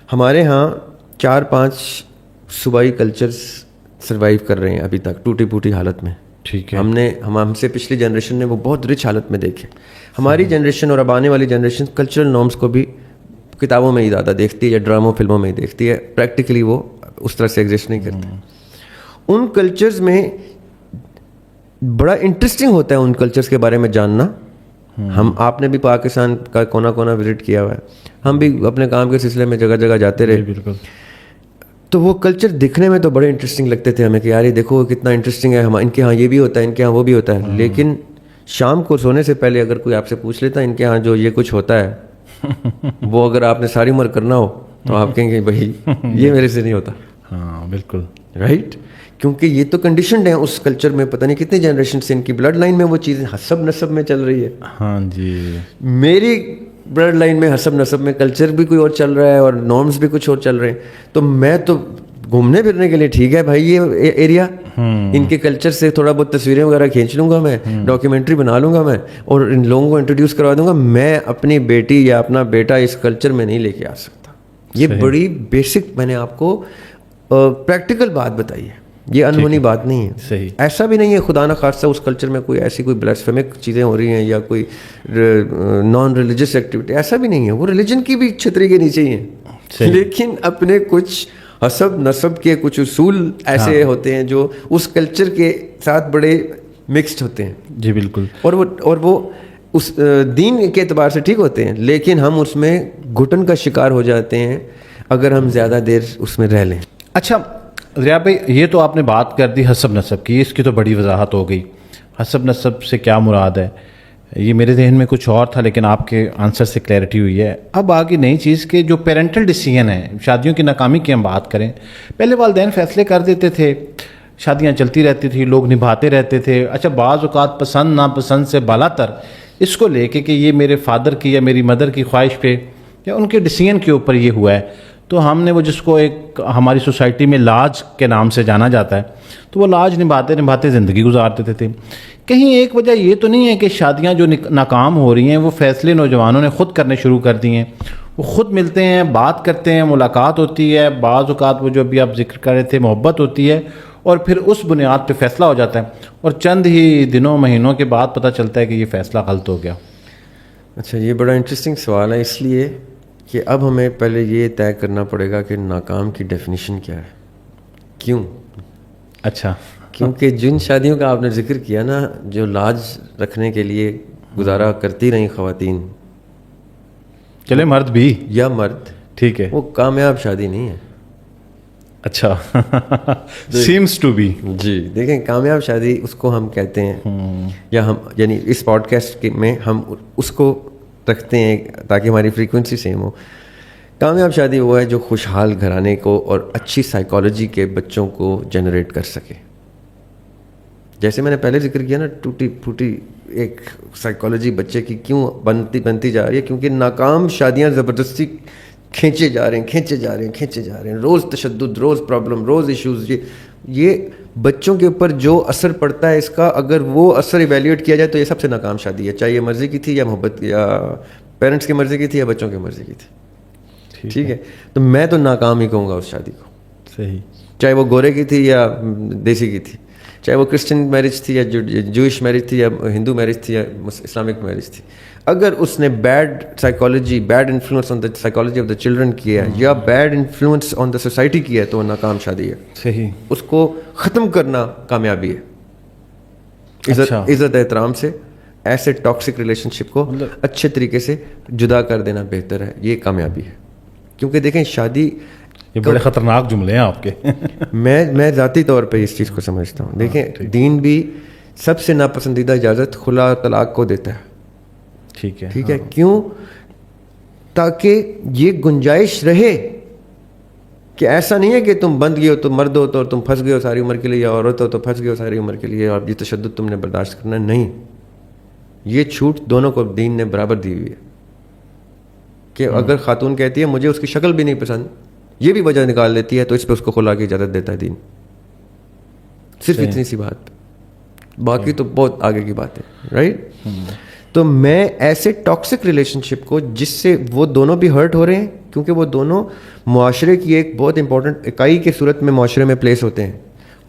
ہمارے ہاں 4-5 صوبائی کلچرز سروائیو کر رہے ہیں ابھی تک ٹوٹی پھوٹی حالت میں. ٹھیک ہے. ہم سے پچھلی جنریشن نے وہ بہت رچ حالت میں دیکھے. ہماری جنریشن اور اب آنے والی جنریشن کلچرل نارمس کو بھی کتابوں میں ہی زیادہ دیکھتی ہے یا ڈراموں فلموں میں ہی دیکھتی ہے. پریکٹیکلی وہ اس طرح سے ایگزسٹ نہیں کرتے. ان کلچرز میں بڑا انٹرسٹنگ ہوتا ہے ان کلچرز کے بارے میں جاننا. آپ نے بھی پاکستان کا کونا کونا وزٹ کیا ہوا ہے, ہم بھی اپنے کام کے سلسلے میں جگہ جگہ جاتے رہے. بالکل. تو وہ کلچر دکھنے میں تو بڑے انٹرسٹنگ لگتے تھے ہمیں کہ یار یہ دیکھو کتنا انٹرسٹنگ ہے, ان کے ہاں یہ بھی ہوتا ہے, ان کے ہاں وہ بھی ہوتا ہے. لیکن شام کو سونے سے پہلے اگر کوئی آپ سے پوچھ لیتا ہے ان کے ہاں جو یہ کچھ ہوتا ہے وہ اگر آپ نے ساری عمر کرنا ہو تو آپ کہیں گے بھائی یہ میرے سے نہیں ہوتا. ہاں بالکل رائٹ. کیونکہ یہ تو کنڈیشنڈ ہیں اس کلچر میں, پتہ نہیں کتنے جنریشن سے ان کی بلڈ لائن میں وہ چیزیں حسب نسب میں چل رہی ہے. ہاں جی. میری بلڈ لائن میں حسب نسب میں کلچر بھی کوئی اور چل رہا ہے اور نارمس بھی کچھ اور چل رہے ہیں. تو میں تو گھومنے پھرنے کے لیے ٹھیک ہے بھائی یہ ایریا, ان کے کلچر سے تھوڑا بہت تصویریں وغیرہ کھینچ لوں گا میں, ڈاکیومنٹری بنا لوں گا میں اور ان لوگوں کو انٹروڈیوس کروا دوں گا. میں اپنی بیٹی یا اپنا بیٹا اس کلچر میں نہیں لے کے آ سکتا. یہ بڑی بیسک میں نے آپ کو پریکٹیکل بات بتائی ہے, یہ انہونی بات نہیں ہے. صحیح. ایسا بھی نہیں ہے خدا نہ خاصہ اس کلچر میں کوئی ایسی کوئی بلاسفیمک چیزیں ہو رہی ہیں یا کوئی نان ریلیجس ایکٹیویٹی, ایسا بھی نہیں ہے. وہ ریلیجن کی بھی چھتری کے نیچے ہی ہیں, لیکن اپنے کچھ حسب نسب کے کچھ اصول ایسے ہوتے ہیں جو اس کلچر کے ساتھ بڑے مکسڈ ہوتے ہیں. جی بالکل. اور وہ اس دین کے اعتبار سے ٹھیک ہوتے ہیں, لیکن ہم اس میں گھٹن کا شکار ہو جاتے ہیں اگر ہم زیادہ دیر اس میں رہ لیں. اچھا ریاض بھائی, یہ تو آپ نے بات کر دی حسب نسب کی, اس کی تو بڑی وضاحت ہو گئی. حسب نسب سے کیا مراد ہے, یہ میرے ذہن میں کچھ اور تھا لیکن آپ کے آنسر سے کلیئرٹی ہوئی ہے. اب آگے نئی چیز کے جو پیرنٹل ڈیسیژن ہے, شادیوں کی ناکامی کی ہم بات کریں. پہلے والدین فیصلے کر دیتے تھے, شادیاں چلتی رہتی تھی, لوگ نبھاتے رہتے تھے. اچھا بعض اوقات پسند ناپسند سے بالا تر اس کو لے کے کہ یہ میرے فادر کی یا میری مدر کی خواہش پہ یا ان کے ڈیسیژن کے اوپر یہ ہوا ہے, تو ہم نے وہ جس کو ایک ہماری سوسائٹی میں لاج کے نام سے جانا جاتا ہے, تو وہ لاج نبھاتے نبھاتے زندگی گزار دیتے تھے. کہیں ایک وجہ یہ تو نہیں ہے کہ شادیاں جو ناکام ہو رہی ہیں وہ فیصلے نوجوانوں نے خود کرنے شروع کر دیے ہیں؟ وہ خود ملتے ہیں, بات کرتے ہیں, ملاقات ہوتی ہے, بعض اوقات وہ جو ابھی آپ ذکر کر رہے تھے محبت ہوتی ہے, اور پھر اس بنیاد پہ فیصلہ ہو جاتا ہے, اور چند ہی دنوں مہینوں کے بعد پتہ چلتا ہے کہ یہ فیصلہ غلط ہو گیا. اچھا یہ بڑا انٹرسٹنگ سوال ہے, اس لیے کہ اب ہمیں پہلے یہ طے کرنا پڑے گا کہ ناکام کی ڈیفینیشن کیا ہے. کیوں؟ اچھا کیونکہ جن شادیوں کا آپ نے ذکر کیا نا, جو لاج رکھنے کے لیے گزارا کرتی رہیں خواتین, چلے مرد بھی یا مرد, ٹھیک ہے, وہ کامیاب شادی نہیں ہے. اچھا سیمس ٹو بی. جی دیکھیں, کامیاب شادی اس کو ہم کہتے ہیں, یا ہم یعنی اس پوڈ کاسٹ میں ہم اس کو رکھتے ہیں تاکہ ہماری فریکوینسی سیم ہو. کامیاب شادی وہ ہے جو خوشحال گھرانے کو اور اچھی سائیکالوجی کے بچوں کو جنریٹ کر سکے. جیسے میں نے پہلے ذکر کیا نا, ٹوٹی پھوٹی ایک سائیکالوجی بچے کی کیوں بنتی جا رہی ہے, کیونکہ ناکام شادیاں زبردستی کھینچے جا رہے ہیں, روز تشدد, روز پرابلم, روز ایشوز. یہ بچوں کے اوپر جو اثر پڑتا ہے اس کا, اگر وہ اثر ایویلیویٹ کیا جائے تو یہ سب سے ناکام شادی ہے, چاہے یہ مرضی کی تھی یا محبت یا پیرنٹس کی مرضی کی تھی یا بچوں کی مرضی کی تھی. ٹھیک ہے, تو میں تو ناکام ہی کہوں گا اس شادی کو. صحیح. چاہے وہ گورے کی تھی یا دیسی کی تھی, چاہے وہ کرسچن میرج تھی یا جوئش میرج تھی یا ہندو میرج تھی یا اسلامک میرج تھی. اگر اس نے bad psychology, bad influence on the psychology of the children کیا ہے یا bad influence on the society کیا ہے تو وہ ناکام شادی ہے. صحیح. اس کو ختم کرنا کامیابی ہے. عزت احترام سے ایسے ٹاکسک ریلیشن شپ کو اچھے طریقے سے جدا کر دینا بہتر ہے, یہ کامیابی ہے. کیونکہ دیکھیں شادی, یہ بڑے خطرناک جملے ہیں آپ کے. میں ذاتی طور پہ اس چیز کو سمجھتا ہوں. دیکھیں دین بھی سب سے ناپسندیدہ اجازت خلا طلاق کو دیتا ہے. ٹھیک ہے, کیوں؟ تاکہ یہ گنجائش رہے کہ ایسا نہیں ہے کہ تم بند گئے ہو تو مرد ہو تو تم پھنس گئے ہو ساری عمر کے لیے, یا عورت ہو تو پھنس گئے ہو ساری عمر کے لیے اور یہ تشدد تم نے برداشت کرنا نہیں. یہ چھوٹ دونوں کو دین نے برابر دی ہوئی ہے کہ اگر خاتون کہتی ہے مجھے اس کی شکل بھی نہیں پسند, یہ بھی وجہ نکال دیتی ہے, تو اس پہ اس کو خلا کی اجازت دیتا ہے دین. صرف اتنی سی بات, باقی تو بہت آگے کی بات ہے. رائٹ. تو میں ایسے ٹاکسک ریلیشن شپ کو جس سے وہ دونوں بھی ہرٹ ہو رہے ہیں کیونکہ وہ دونوں معاشرے کی ایک بہت امپورٹنٹ اکائی کے صورت میں معاشرے میں پلیس ہوتے ہیں.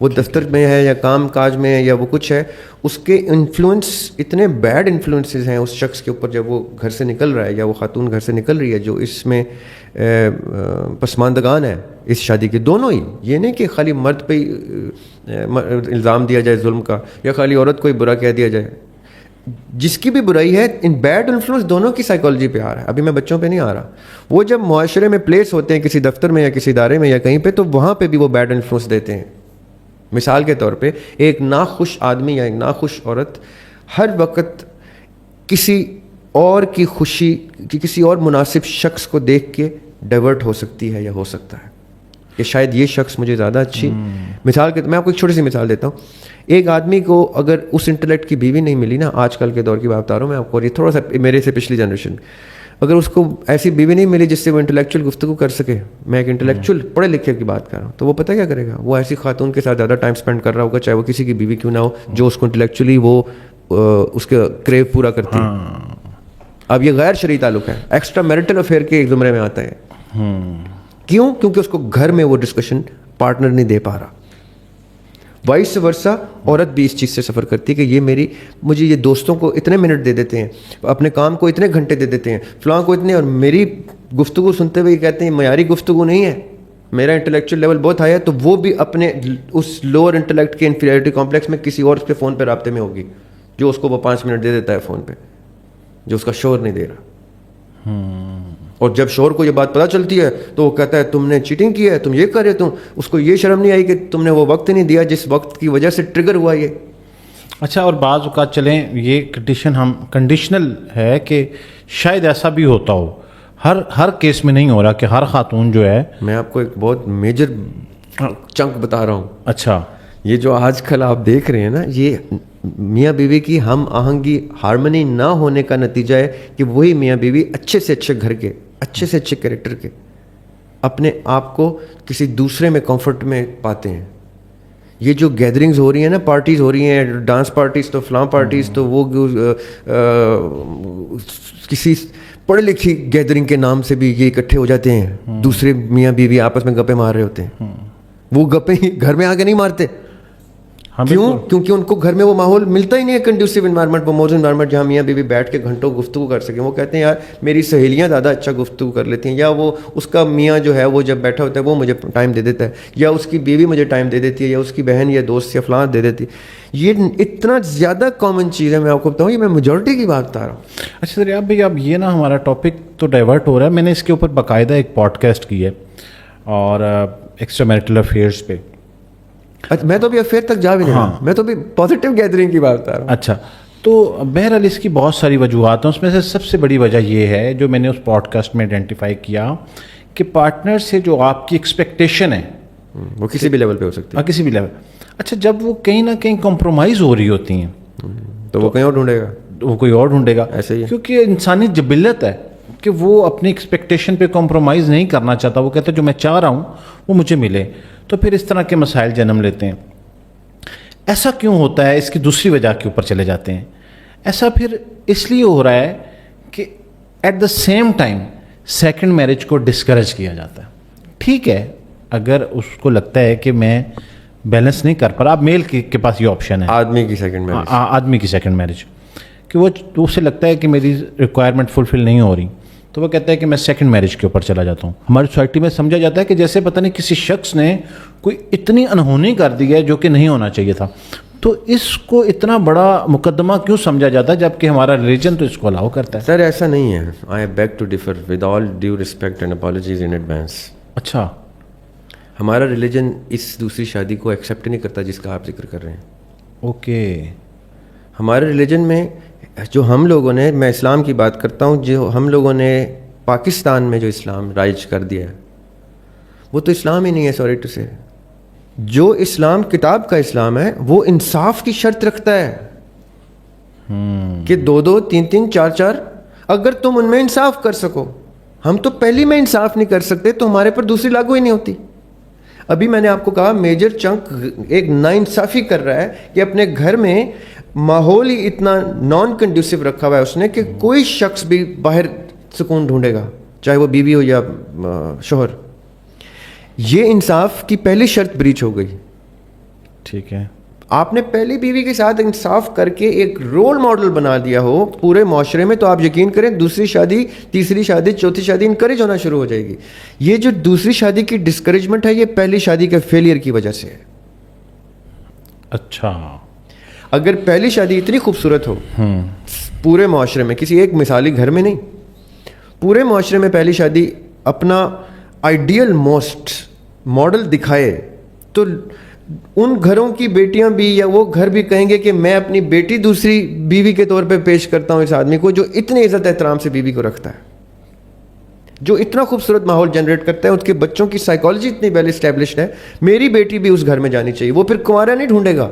وہ دفتر میں ہے یا کام کاج میں ہے یا وہ کچھ ہے, اس کے انفلوئنس اتنے بیڈ انفلوئنسز ہیں اس شخص کے اوپر جب وہ گھر سے نکل رہا ہے یا وہ خاتون گھر سے نکل رہی ہے جو اس میں پسماندگان ہے اس شادی کے, دونوں ہی. یہ نہیں کہ خالی مرد پہ الزام دیا جائے ظلم کا یا خالی عورت کو ہی برا کہہ دیا جائے. جس کی بھی برائی ہے ان بیڈ انفلوئنس دونوں کی سائیکالوجی پہ آ رہا ہے. ابھی میں بچوں پہ نہیں آ رہا. وہ جب معاشرے میں پلیس ہوتے ہیں کسی دفتر میں یا کسی ادارے میں یا کہیں پہ, تو وہاں پہ بھی وہ بیڈ انفلوئنس دیتے ہیں. مثال کے طور پہ ایک ناخوش آدمی یا ایک ناخوش عورت ہر وقت کسی اور کی خوشی کسی اور مناسب شخص کو دیکھ کے ڈائیورٹ ہو سکتی ہے یا ہو سکتا ہے کہ شاید یہ شخص مجھے زیادہ اچھی. مثال کے میں آپ کو ایک چھوٹی سی مثال دیتا ہوں. ایک آدمی کو اگر اس انٹلیکٹ کی بیوی نہیں ملی نا, آج کل کے دور کی بات بتا رہا ہوں میں آپ کو, یہ تھوڑا سا میرے سے پچھلی جنریشن, اگر اس کو ایسی بیوی نہیں ملی جس سے وہ انٹلیکچوئل گفتگو کر سکے, میں ایک انٹلیکچوئل پڑھے لکھے کی بات کر رہا ہوں, تو وہ پتہ کیا کرے گا, وہ ایسی خاتون کے ساتھ زیادہ ٹائم اسپینڈ کر رہا ہوگا چاہے وہ کسی کی بیوی کیوں نہ ہو جو اس کو انٹلیکچولی وہ اس کا کریو پورا کرتی ہے. اب یہ غیر شرعی تعلق ہے, ایکسٹرا میرٹل افیئر کے ایک زمرے میں آتا ہے. کیوں؟ کیونکہ اس کو گھر میں وہ ڈسکشن پارٹنر نہیں دے پا رہا. وائس ورسا عورت بھی اس چیز سے سفر کرتی ہے کہ یہ مجھے یہ دوستوں کو اتنے منٹ دے دیتے ہیں, اپنے کام کو اتنے گھنٹے دے دیتے ہیں, فلاں کو اتنے, اور میری گفتگو سنتے ہوئے یہ کہتے ہیں معیاری گفتگو نہیں ہے, میرا انٹلیکچوئل لیول بہت ہائی ہے, تو وہ بھی اپنے اس لوور انٹلیکٹ کے انفیریٹی کمپلیکس میں کسی اور کے فون پہ رابطے میں ہوگی جو اس کو وہ 5 منٹ دے دیتا ہے فون پہ, جو اس کا شور نہیں دے رہا. اور جب شور کو یہ بات پتہ چلتی ہے تو وہ کہتا ہے تم نے چیٹنگ کی ہے, تم یہ کر رہے, تم اس کو یہ شرم نہیں آئی کہ تم نے وہ وقت نہیں دیا جس وقت کی وجہ سے ٹریگر ہوا یہ. اچھا, اور بعض اوقات چلیں یہ کنڈیشنل ہے کہ شاید ایسا بھی ہوتا ہو, ہر کیس میں نہیں ہو رہا کہ ہر خاتون جو ہے, میں آپ کو ایک بہت میجر چنک بتا رہا ہوں. اچھا, یہ جو آج کل آپ دیکھ رہے ہیں نا, یہ میاں بیوی کی ہم آہنگی ہارمنی نہ ہونے کا نتیجہ ہے کہ وہی میاں بیوی اچھے سے اچھے گھر کے, اچھے سے اچھے کیریکٹر کے, اپنے آپ کو کسی دوسرے میں کمفرٹ میں پاتے ہیں. یہ جو گیدرنگز ہو رہی ہیں نا, پارٹیز ہو رہی ہیں, ڈانس پارٹیز تو فلاں پارٹیز تو وہ کسی پڑھی لکھی گیدرنگ کے نام سے بھی یہ اکٹھے ہو جاتے ہیں, دوسرے میاں بیوی آپس میں گپے مار رہے ہوتے ہیں. وہ گپے گھر میں آ کے نہیں مارتے. کیوں؟ کیونکہ ان کو گھر میں وہ ماحول ملتا ہی نہیں ہے, کنڈیوسیو انوائرمنٹ, وہ موزن انوائرمنٹ جہاں میاں بیوی بیٹھ کے گھنٹوں گفتگو کر سکیں. وہ کہتے ہیں یار میری سہیلیاں زیادہ اچھا گفتگو کر لیتی ہیں, یا وہ اس کا میاں جو ہے وہ جب بیٹھا ہوتا ہے وہ مجھے ٹائم دے دیتا ہے, یا اس کی بیوی مجھے ٹائم دے دیتی ہے, یا اس کی بہن یا دوست یا فلاں دے دیتی ہے. یہ اتنا زیادہ کامن چیز ہے, میں آپ کو بتاؤں, یہ میں میجورٹی کی بات بتا رہا ہوں. اچھا دریاب بھائی, اب یہ نا ہمارا ٹاپک تو ڈائیورٹ ہو رہا ہے, میں نے اس کے اوپر باقاعدہ ایک پوڈ کاسٹ کی ہے اور ایکسٹرا میرٹل افیئرس پہ. میں تو ابھی افیئر تک جا بھی نہیں رہا, میں تو ابھی پازیٹیو گیدرنگ کی بات بتا رہا ہوں. اچھا, تو بہرحال اس کی بہت ساری وجوہات ہیں, اس میں سے سب سے بڑی وجہ یہ ہے جو میں نے اس پوڈ کاسٹ میں آئیڈینٹیفائی کیا کہ پارٹنر سے جو آپ کی ایکسپیکٹیشن ہے وہ کسی بھی لیول پہ ہو سکتی ہے. کسی بھی لیول. اچھا, جب وہ کہیں نہ کہیں کمپرومائز ہو رہی ہوتی ہیں تو وہ کہیں اور ڈھونڈے گا, وہ کوئی اور ڈھونڈے گا. ایسے ہی, کیونکہ انسانی جبلت ہے کہ وہ اپنی ایکسپیکٹیشن پہ کمپرومائز نہیں کرنا چاہتا. وہ کہتا ہے جو میں چاہ رہا ہوں وہ مجھے ملے, تو پھر اس طرح کے مسائل جنم لیتے ہیں. ایسا کیوں ہوتا ہے؟ اس کی دوسری وجہ کے اوپر چلے جاتے ہیں. ایسا پھر اس لیے ہو رہا ہے کہ at the same time second marriage کو ڈسکریج کیا جاتا ہے. ٹھیک ہے, اگر اس کو لگتا ہے کہ میں بیلنس نہیں کر پا رہا, اب میل کے پاس یہ آپشن ہے, آدمی کی سیکنڈ میرج, کہ وہ اسے لگتا ہے کہ میری ریکوائرمنٹ فلفل نہیں ہو رہی, تو وہ کہتا ہے کہ میں سیکنڈ میرج کے اوپر چلا جاتا ہوں. ہماری سوسائٹی میں سمجھا جاتا ہے کہ جیسے پتہ نہیں کسی شخص نے کوئی اتنی انہونی کر دی ہے جو کہ نہیں ہونا چاہیے تھا. تو اس کو اتنا بڑا مقدمہ کیوں سمجھا جاتا ہے جبکہ ہمارا ریلیجن تو اس کو الاؤ کرتا ہے؟ سر ایسا نہیں ہے. I beg to differ with all due respect and apologies in advance. اچھا, ہمارا ریلیجن اس دوسری شادی کو ایکسیپٹ نہیں کرتا جس کا آپ ذکر کر رہے ہیں. اوکے, ہمارے ریلیجن میں جو ہم لوگوں نے, میں اسلام کی بات کرتا ہوں, جو ہم لوگوں نے پاکستان میں جو اسلام رائج کر دیا ہے وہ تو اسلام ہی نہیں ہے. سوری ٹو سے, جو اسلام کتاب کا اسلام ہے وہ انصاف کی شرط رکھتا ہے کہ 2 3 4 اگر تم ان میں انصاف کر سکو. ہم تو پہلی میں انصاف نہیں کر سکتے تو ہمارے پر دوسری لاگو ہی نہیں ہوتی. ابھی میں نے آپ کو کہا میجر چنک ایک ناانصافی کر رہا ہے کہ اپنے گھر میں ماحول ہی اتنا نان کنڈیوسیو رکھا ہوا ہے اس نے کہ کوئی شخص بھی باہر سکون ڈھونڈے گا, چاہے وہ بیوی ہو یا شوہر. یہ انصاف کی پہلی شرط بریچ ہو گئی. ٹھیک ہے. آپ نے پہلی بیوی کے ساتھ انصاف کر کے ایک رول ماڈل بنا دیا ہو پورے معاشرے میں, تو آپ یقین کریں دوسری شادی, تیسری شادی, چوتھی شادی انکریج ہونا شروع ہو جائے گی. یہ جو دوسری شادی کی ڈسکریجمنٹ ہے یہ پہلی شادی کے فیلئر کی وجہ سے ہے. اچھا. اگر پہلی شادی اتنی خوبصورت ہو پورے معاشرے میں, کسی ایک مثالی گھر میں نہیں, پورے معاشرے میں پہلی شادی اپنا آئیڈیل موسٹ ماڈل دکھائے, تو ان گھروں کی بیٹیاں بھی یا وہ گھر بھی کہیں گے کہ میں اپنی بیٹی دوسری بیوی کے طور پہ پیش کرتا ہوں اس آدمی کو جو اتنے عزت احترام سے بیوی کو رکھتا ہے, جو اتنا خوبصورت ماحول جنریٹ کرتا ہے, اس کے بچوں کی سائیکالوجی اتنی ویل اسٹیبلشڈ ہے, میری بیٹی بھی اس گھر میں جانی چاہیے. وہ پھر کنوارا نہیں ڈھونڈے گا.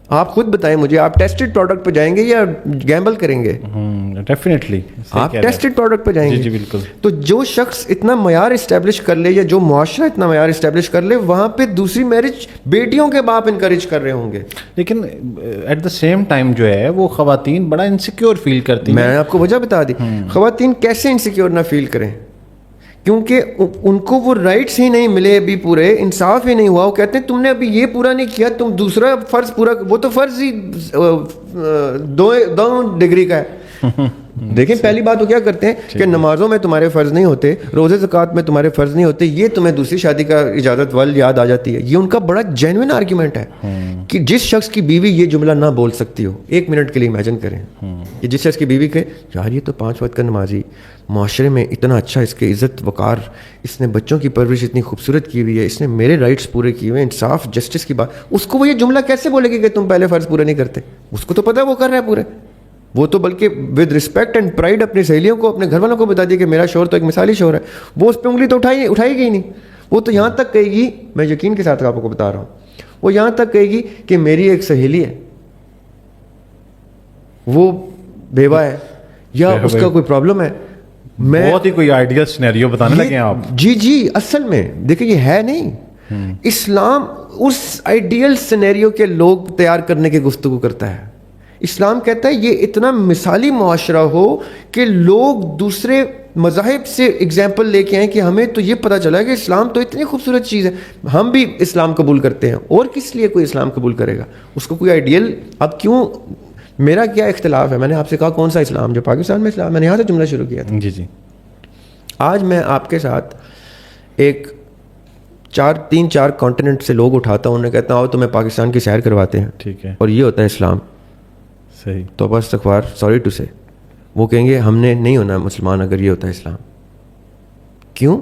آپ خود بتائیں مجھے, آپ ٹیسٹڈ پروڈکٹ پہ جائیں گے یا گیمبل کریں گے؟ ڈیفینیٹلی آپ ٹیسٹڈ پروڈکٹ پہ جائیں گے. جی بالکل. تو جو شخص اتنا معیار اسٹیبلش کر لے یا جو معاشرہ اتنا معیار اسٹیبلش کر لے, وہاں پہ دوسری میرج بیٹیوں کے باپ انکریج کر رہے ہوں گے. لیکن ایٹ دا سیم ٹائم جو ہے وہ خواتین بڑا انسیکیور فیل کرتی ہیں. میں نے آپ کو وجہ بتا دی. خواتین کیسے انسیکیور نہ فیل کریں؟ کیونکہ ان کو وہ رائٹس ہی نہیں ملے, ابھی پورے انصاف ہی نہیں ہوا. وہ کہتے ہیں تم نے ابھی یہ پورا نہیں کیا, تم دوسرا فرض پورا, وہ تو فرض ہی 2 ڈگری کا ہے. دیکھیں پہلی بات وہ کیا کرتے ہیں کہ نمازوں میں تمہارے فرض نہیں ہوتے, روزے زکوٰۃ میں تمہارے فرض نہیں ہوتے, یہ تمہیں دوسری شادی کا اجازت وال یاد آ جاتی ہے. یہ ان کا بڑا جینوئن آرگیومنٹ ہے کہ جس شخص کی بیوی یہ جملہ نہ بول سکتی ہو, 1 منٹ کے لیے امیجن کریں کہ جس شخص کی بیوی کہے یار یہ تو 5 وقت کا نمازی, معاشرے میں اتنا اچھا, اس کے عزت وقار, اس نے بچوں کی پرورش اتنی خوبصورت کی ہوئی ہے, اس نے میرے رائٹس پورے کیے ہوئے, انصاف جسٹس کی بات, اس کو وہ یہ جملہ کیسے بولے گی کہ تم پہلے فرض پورے نہیں کرتے؟ اس کو تو پتہ ہے وہ کر رہا ہے پورے. وہ تو بلکہ ود رسپیکٹ اینڈ پرائڈ اپنی سہیلیوں کو, اپنے گھر والوں کو بتا دیا کہ میرا شوہر تو ایک مثالی شوہر ہے. وہ اس پہ انگلی تو اٹھائی گئی نہیں. وہ تو یہاں تک کہے گی, میں یقین کے ساتھ آپ کو بتا رہا ہوں, وہ یہاں تک کہے گی کہ میری ایک سہیلی ہے, وہ بیوہ ہے یا اس کا کوئی پرابلم ہے. میں بہت ہی کوئی آئیڈیل سینیریو بتانے لگے ہیں آپ. جی اصل میں دیکھیں یہ ہے نہیں. اسلام اس آئیڈیل سینیریو کے لوگ تیار کرنے کی گفتگو کرتا ہے. اسلام کہتا ہے یہ اتنا مثالی معاشرہ ہو کہ لوگ دوسرے مذاہب سے اگزامپل لے کے آئیں کہ ہمیں تو یہ پتہ چلا کہ اسلام تو اتنی خوبصورت چیز ہے, ہم بھی اسلام قبول کرتے ہیں. اور کس لیے کوئی اسلام قبول کرے گا؟ اس کو کوئی آئیڈیل. اب کیوں میرا کیا اختلاف ہے؟ میں نے آپ سے کہا کون سا اسلام, جو پاکستان میں اسلام, میں نے یہاں سے جملہ شروع کیا تھا. جی. آج میں آپ کے ساتھ ایک 3-4 کانٹیننٹ سے لوگ اٹھاتا ہوں, انہیں کہتا ہوں آؤ تمہیں پاکستان کی سیر کرواتے ہیں. ٹھیک ہے. اور یہ ہوتا ہے اسلام. صحیح. تو بس استغفار, سوری ٹو سے, وہ کہیں گے ہم نے نہیں ہونا مسلمان اگر یہ ہوتا ہے اسلام. کیوں؟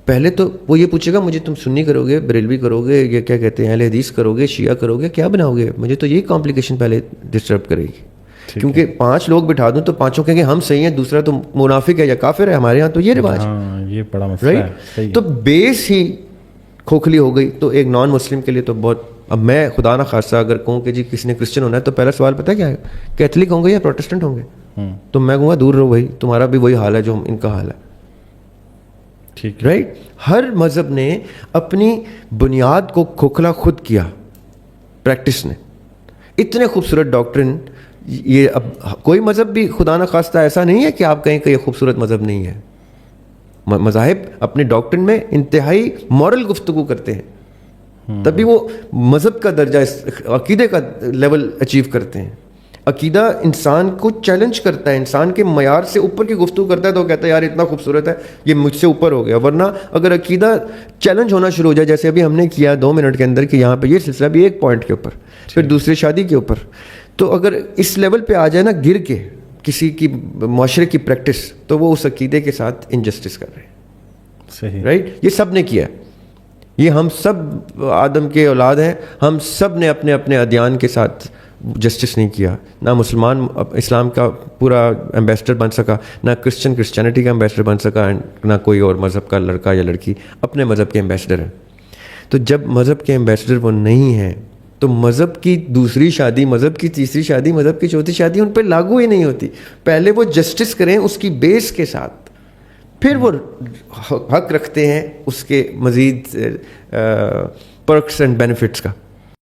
پہلے تو وہ یہ پوچھے گا مجھے تم سنی کرو گے, بریلوی کرو گے, یہ کیا کہتے ہیں اہل حدیث کرو گے, شیعہ کرو گے, کیا بناؤ گے؟ مجھے تو یہی کمپلیکیشن پہلے ڈسٹرب کرے گی. کیونکہ 5 لوگ بٹھا دوں تو 5 کہیں گے ہم صحیح ہیں, دوسرا تو منافق ہے یا کافر ہے. ہمارے یہاں تو یہ رواج, یہ بڑا مسئلہ ہے. تو بیس ہی کھوکھلی ہو گئی. تو ایک نان مسلم کے لیے تو بہت. اب میں خدا نہ خاصہ اگر کہوں کہ جی کسی نے کرسچن ہونا ہے تو پہلا سوال پتہ کیا ہے, کیتھولک ہوں گے یا پروٹسٹنٹ ہوں گے؟ تو میں کہوں گا دور رہو بھائی, تمہارا بھی وہی حال ہے جو ان کا حال ہے. ٹھیک, رائٹ. ہر مذہب نے اپنی بنیاد کو کھوکھلا خود کیا, پریکٹس نے. اتنے خوبصورت ڈاکٹرن, یہ اب کوئی مذہب بھی خدا نہ خواستہ ایسا نہیں ہے کہ آپ کہیں کہ یہ خوبصورت مذہب نہیں ہے. مذاہب اپنے ڈاکٹرن میں انتہائی مورل گفتگو کرتے ہیں, تبھی وہ مذہب کا درجہ عقیدے کا لیول اچیو کرتے ہیں. عقیدہ انسان کو چیلنج کرتا ہے, انسان کے معیار سے اوپر کی گفتگو کرتا ہے, تو کہتا ہے یار اتنا خوبصورت ہے یہ مجھ سے اوپر ہو گیا. ورنہ اگر عقیدہ چیلنج ہونا شروع ہو جائے, جیسے ابھی ہم نے کیا 2 منٹ کے اندر کہ یہاں پہ یہ سلسلہ بھی ایک پوائنٹ کے اوپر, پھر دوسری شادی کے اوپر, تو اگر اس لیول پہ آ جائے نا گر کے کسی کی معاشرے کی پریکٹس, تو وہ اس عقیدے کے ساتھ انجسٹس کر رہے ہیں. صحیح. رائٹ. یہ سب نے کیا, یہ ہم سب آدم کے اولاد ہیں, ہم سب نے اپنے اپنے ادیان کے ساتھ جسٹس نہیں کیا. نہ مسلمان اسلام کا پورا ایمبیسڈر بن سکا, نہ کرسچن کرسچینٹی کا ایمبیسڈر بن سکا, نہ کوئی اور مذہب کا لڑکا یا لڑکی اپنے مذہب کے ایمبیسڈر ہیں. تو جب مذہب کے ایمبیسڈر وہ نہیں ہیں تو مذہب کی دوسری شادی, مذہب کی تیسری شادی, مذہب کی چوتھی شادی ان پہ لاگو ہی نہیں ہوتی. پہلے وہ جسٹس کریں اس کی بیس کے ساتھ, پھر وہ حق رکھتے ہیں اس کے مزید پرکس اینڈ بینیفٹس کا.